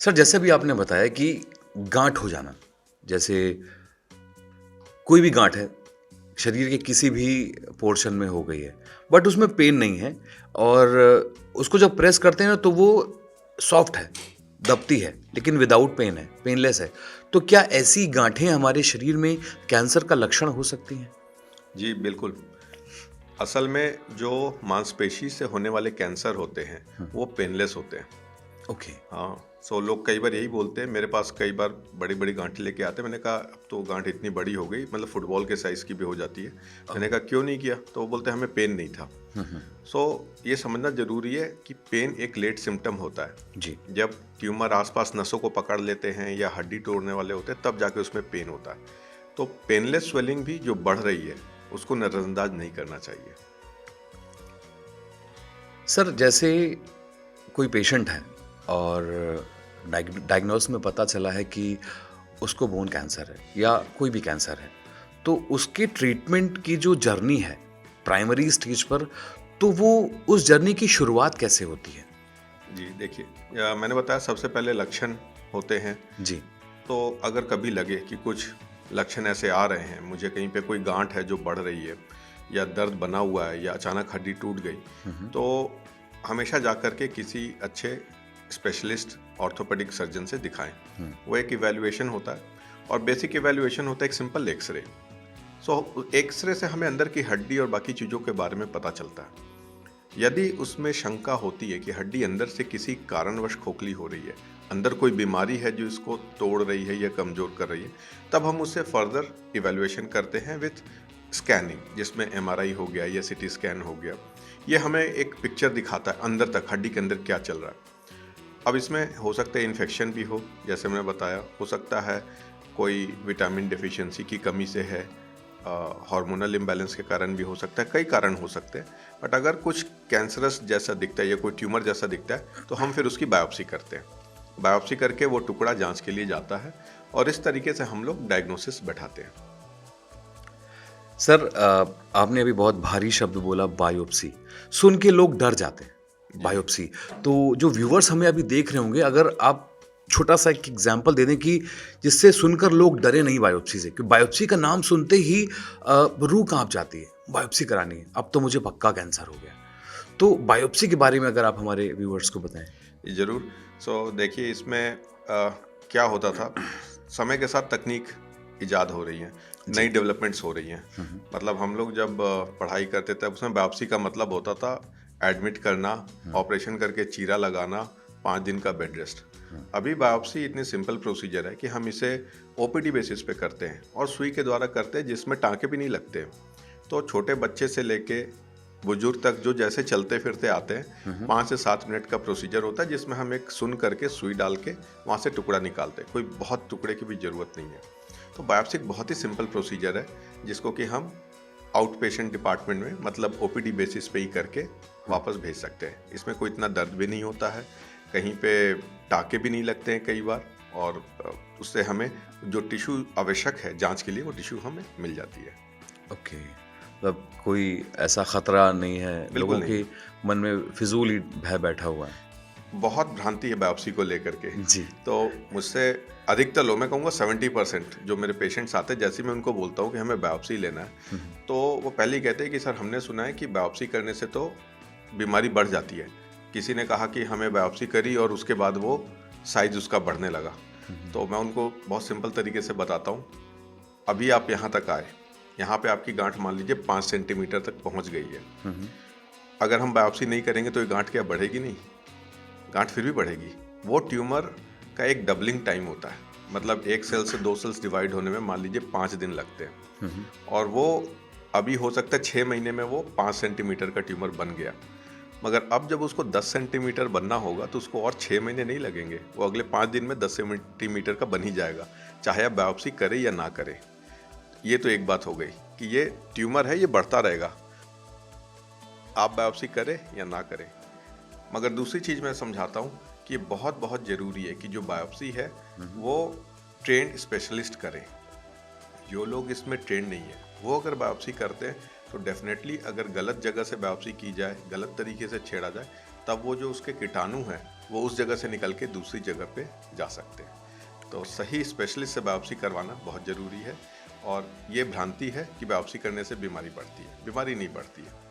Sir जैसे भी आपने बताया कि गाँठ हो जाना, जैसे कोई भी गाँठ है, शरीर के किसी भी पोर्शन में हो गई है, बट उसमें पेन नहीं है और उसको जब प्रेस करते हैं ना तो वो सॉफ्ट है, दबती है, लेकिन विदाउट पेन है, पेनलेस है। तो क्या ऐसी गाँठें हमारे शरीर में कैंसर का लक्षण हो सकती हैं? जी, बिल्कुल। असल में जो मांसपेशी से होने वाले कैंसर होते हैं, हुँ, वो पेनलेस होते हैं। ओके, हाँ, सो लोग कई बार यही बोलते हैं, मेरे पास कई बार बड़ी-बड़ी गाँठें लेके आते हैं। मैंने कहा, अब तो गाँठ इतनी बड़ी हो गई, मतलब फुटबॉल के साइज़ की भी हो जाती है। मैंने कहा, क्यों नहीं किया? तो वो बोलते हैं, हमें पेन नहीं था। हुँ, हुँ, सो ये समझना ज़रूरी है कि पेन एक लेट सिम्पटम होता है। जी, जब ट्यूमर आसपास नसों को पकड़ लेते हैं या हड्डी तोड़ने वाले होते हैं, तब जाके उसमें पेन होता है। तो पेनलेस स्वेलिंग भी जो बढ़ रही है, उसको नज़रअंदाज नहीं करना चाहिए। सर जैसे कोई पेशेंट है और डायग्नोस में पता चला है कि उसको बोन कैंसर है या कोई भी कैंसर है, तो उसके ट्रीटमेंट की जो जर्नी है प्राइमरी स्टेज पर, तो वो उस जर्नी की शुरुआत कैसे होती है? जी, देखिए, मैंने बताया सबसे पहले लक्षण होते हैं। जी। तो अगर कभी लगे कि कुछ लक्षण ऐसे आ रहे हैं, मुझे कहीं पे कोई गांठ है जो बढ़ रही है या दर्द बना हुआ है या अचानक हड्डी टूट गई, हुँ, हुँ। तो हमेशा जा कर के किसी अच्छे स्पेशलिस्ट ऑर्थोपेडिक सर्जन से दिखाएं। हुँ, वो एक इवैल्यूएशन होता है और बेसिक इवैल्यूएशन होता है एक सिंपल एक्सरे। सो एक्सरे से हमें अंदर की हड्डी और बाकी चीज़ों के बारे में पता चलता है। यदि उसमें शंका होती है कि हड्डी अंदर से किसी कारणवश खोखली हो रही है, अंदर कोई बीमारी है जो इसको तोड़ रही है या कमज़ोर कर रही है, तब हम उससे फर्दर इवैल्यूएशन करते हैं विथ स्कैनिंग, जिसमें एमआरआई हो गया या सीटी स्कैन हो गया। ये हमें एक पिक्चर दिखाता है अंदर तक, हड्डी के अंदर क्या चल रहा है। अब इसमें हो सकता है इन्फेक्शन भी हो, जैसे मैंने बताया, हो सकता है कोई विटामिन डेफिशिएंसी की कमी से है, हार्मोनल इम्बैलेंस के कारण भी हो सकता है, कई कारण हो सकते हैं। बट अगर कुछ कैंसरस जैसा दिखता है या कोई ट्यूमर जैसा दिखता है, तो हम फिर उसकी बायोप्सी करते हैं। बायोप्सी करके वो टुकड़ा जांच के लिए जाता है और इस तरीके से हम लोग डायग्नोसिस बैठाते हैं। सर आपने अभी बहुत भारी शब्द बोला बायोप्सी, सुन के लोग डर जाते हैं, जी। बायोप्सी। तो जो व्यूअर्स हमें अभी देख रहे होंगे, अगर आप छोटा-सा एक एग्ज़ाम्पल दे दें कि जिससे सुनकर लोग डरे नहीं बायोप्सी से, कि बायोप्सी का नाम सुनते ही रूह काँप जाती है, बायोप्सी करानी है, अब तो मुझे पक्का कैंसर हो गया। तो बायोप्सी के बारे में अगर आप हमारे व्यूअर्स को बताएँ? ज़रूर। सो देखिए, इसमें क्या होता था, समय के साथ तकनीक इजाद हो रही है, जी। नई डेवलपमेंट्स हो रही हैं। हुँ, हुँ, मतलब हम लोग जब पढ़ाई करते थे, उसमें बायोप्सी का मतलब होता था एडमिट करना, हुँ, ऑपरेशन करके चीरा लगाना, 5 दिन का बेड रेस्ट। हुँ, अभी बायोप्सी इतनी सिंपल प्रोसीजर है कि हम इसे ओपीडी बेसिस पे करते हैं और सुई के द्वारा करते हैं, जिसमें टाँके भी नहीं लगते। तो छोटे बच्चे से लेके बुजुर्ग तक जो जैसे चलते फिरते आते हैं, हुँ, हुँ, 5 से 7 मिनट का प्रोसीजर होता है, जिसमें हम एक सुन करके सुई डाल के वहाँ से टुकड़ा निकालते हैं। कोई बहुत टुकड़े की भी ज़रूरत नहीं है। तो बायोप्सी एक बहुत ही सिंपल प्रोसीजर है, जिसको कि हम आउट पेशेंट डिपार्टमेंट में, मतलब ओपीडी बेसिस पे ही करके वापस भेज सकते हैं। इसमें कोई इतना दर्द भी नहीं होता है, कहीं पे टाँके भी नहीं लगते हैं कई बार, और उससे हमें जो टिश्यू आवश्यक है जाँच के लिए, वो टिश्यू हमें मिल जाती है। ओके। मतलब कोई ऐसा खतरा नहीं है, बिल्कुल लोगों नहीं। के मन में फिज़ूल ही भय बैठा हुआ है। बहुत भ्रांति है बायोप्सी को लेकर के। जी। तो मुझसे अधिकतर लोग, मैं कहूँगा 70% जो मेरे पेशेंट्स आते हैं, जैसे ही मैं उनको बोलता हूँ कि हमें बायोप्सी लेना है, हुँ, हुँ। तो वो पहले ही कहते हैं कि सर, हमने सुना है कि बायोप्सी करने से तो बीमारी बढ़ जाती है। किसी ने कहा कि हमें बायोप्सी करी और उसके बाद वो साइज़ उसका बढ़ने लगा। हुँ, हुँ। तो मैं उनको बहुत सिंपल तरीके से बताता हूँ, अभी आप यहाँ तक आए, यहाँ पे आपकी गाँठ मान लीजिए 5 सेंटीमीटर तक पहुँच गई है। हुँ, हुँ। अगर हम बायोप्सी नहीं करेंगे तो ये गाँठ क्या बढ़ेगी नहीं? गांठ फिर भी बढ़ेगी। वो ट्यूमर का एक डबलिंग टाइम होता है, मतलब एक सेल से 2 सेल्स डिवाइड होने में मान लीजिए 5 दिन लगते हैं, हुँ, हुँ। और वो अभी हो सकता है 6 महीने में वो 5 सेंटीमीटर का ट्यूमर बन गया। मगर अब जब उसको 10 सेंटीमीटर बनना होगा तो उसको और 6 महीने नहीं लगेंगे, वो अगले 5 दिन में 10 सेंटीमीटर का बन ही जाएगा, चाहे आप बायोप्सी करें या ना करें। ये तो एक बात हो गई कि ये ट्यूमर है, ये बढ़ता रहेगा, आप बायोप्सी करें या ना करें। मगर दूसरी चीज़ मैं समझाता हूँ कि ये बहुत बहुत ज़रूरी है कि जो बायोप्सी है हुँ, हुँ। वो ट्रेंड स्पेशलिस्ट करें। जो लोग इसमें ट्रेंड नहीं है, वो अगर बायोप्सी करते हैं, तो डेफिनेटली अगर गलत जगह से बायोप्सी की जाए, गलत तरीके से छेड़ा जाए, तब वो जो उसके कीटाणु हैं वो उस जगह से निकल के दूसरी जगह पे जा सकते हैं। तो सही स्पेशलिस्ट से बायोप्सी करवाना बहुत ज़रूरी है। और ये भ्रांति है कि बायोप्सी करने से बीमारी बढ़ती है, बीमारी नहीं बढ़ती है।